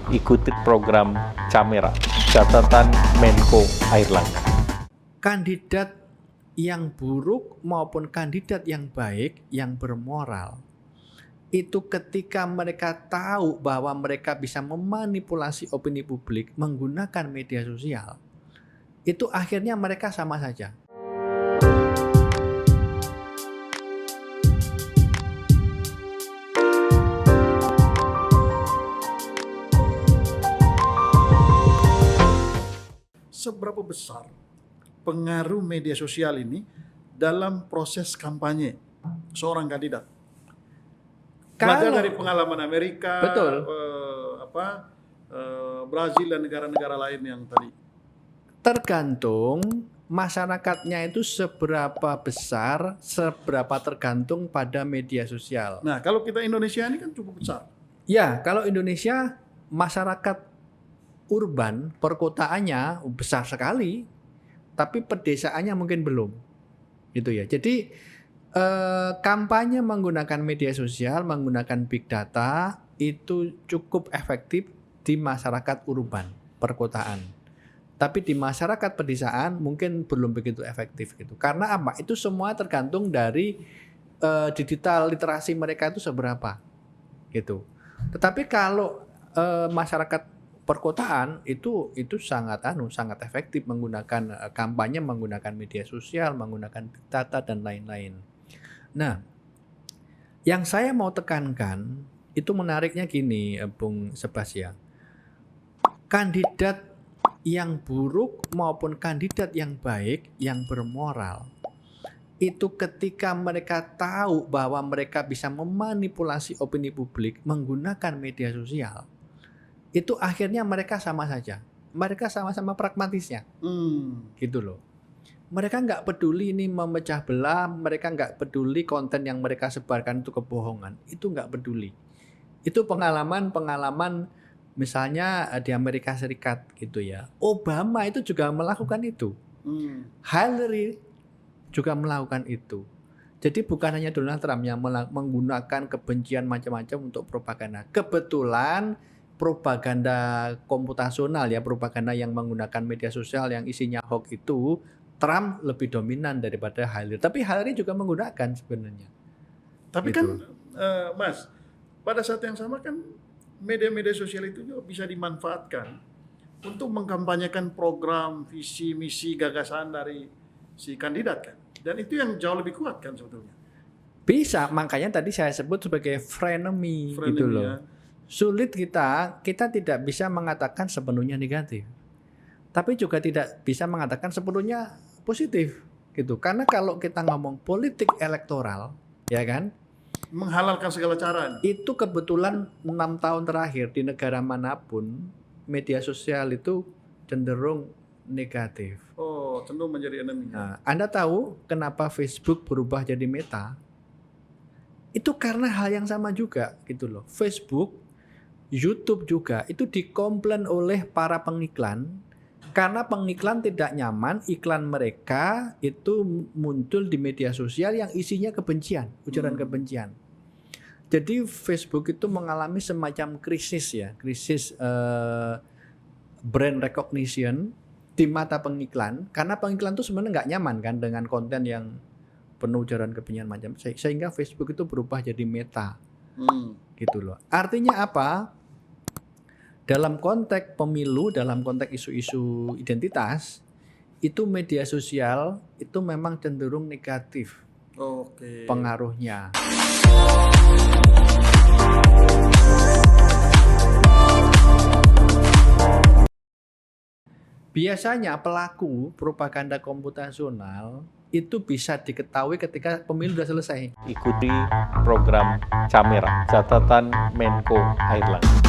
ikuti program Camera, catatan Menko Airlangga. Kandidat yang buruk maupun kandidat yang baik, yang bermoral, itu ketika mereka tahu bahwa mereka bisa memanipulasi opini publik menggunakan media sosial, itu akhirnya mereka sama saja. Seberapa besar pengaruh media sosial ini dalam proses kampanye seorang kandidat? Belajar dari pengalaman Amerika, Betul. Brazil dan negara-negara lain yang tadi. Tergantung masyarakatnya itu seberapa besar, seberapa tergantung pada media sosial. Nah, kalau kita Indonesia ini kan cukup besar. Ya, kalau Indonesia masyarakat urban, perkotaannya besar sekali, tapi pedesaannya mungkin belum. Gitu ya. Jadi kampanye menggunakan media sosial, menggunakan big data itu cukup efektif di masyarakat urban, perkotaan. Tapi di masyarakat pedesaan mungkin belum begitu efektif gitu. Karena apa? Itu semua tergantung dari digital literasi mereka itu seberapa gitu. Tetapi kalau masyarakat perkotaan itu sangat efektif menggunakan kampanye, menggunakan media sosial, menggunakan big data dan lain-lain. Nah, yang saya mau tekankan itu menariknya gini, Bung Sebastian. Kandidat yang buruk maupun kandidat yang baik, yang bermoral, itu ketika mereka tahu bahwa mereka bisa memanipulasi opini publik menggunakan media sosial, itu akhirnya mereka sama saja. Mereka sama-sama pragmatisnya. Gitu loh. Mereka nggak peduli ini memecah belah, mereka nggak peduli konten yang mereka sebarkan itu kebohongan. Itu nggak peduli. Itu pengalaman misalnya di Amerika Serikat gitu ya. Obama itu juga melakukan itu. Hillary juga melakukan itu. Jadi bukan hanya Donald Trump yang menggunakan kebencian macam-macam untuk propaganda. Kebetulan propaganda komputasional ya, propaganda yang menggunakan media sosial yang isinya hoax itu Trump lebih dominan daripada Hillary. Tapi Hillary juga menggunakan sebenarnya. Tapi gitu. Kan Mas, pada saat yang sama kan media-media sosial itu juga bisa dimanfaatkan untuk mengkampanyekan program, visi, misi, gagasan dari si kandidat kan. Dan itu yang jauh lebih kuat kan sebetulnya. Bisa, makanya tadi saya sebut sebagai frenemy gitu loh. Ya. Sulit kita tidak bisa mengatakan sepenuhnya negatif. Tapi juga tidak bisa mengatakan sepenuhnya positif gitu. Karena kalau kita ngomong politik elektoral, ya kan? Menghalalkan segala cara. Itu kebetulan 6 tahun terakhir di negara manapun media sosial itu cenderung negatif. Oh, cenderung menjadi enemy. Nah, Anda tahu kenapa Facebook berubah jadi Meta? Itu karena hal yang sama juga gitu loh. Facebook, YouTube juga itu dikomplain oleh para pengiklan karena pengiklan tidak nyaman iklan mereka itu muncul di media sosial yang isinya kebencian, ujaran kebencian. Jadi Facebook itu mengalami semacam krisis ya, krisis brand recognition di mata pengiklan karena pengiklan itu sebenarnya nggak nyaman kan dengan konten yang penuh ujaran kebencian macam, sehingga Facebook itu berubah jadi Meta. Gitu loh. Artinya apa? Dalam konteks pemilu, dalam konteks isu-isu identitas, itu media sosial itu memang cenderung negatif. Pengaruhnya. Biasanya pelaku propaganda komputasional itu bisa diketahui ketika pemilu sudah selesai. Ikuti program Camera, catatan Menko Airlangga.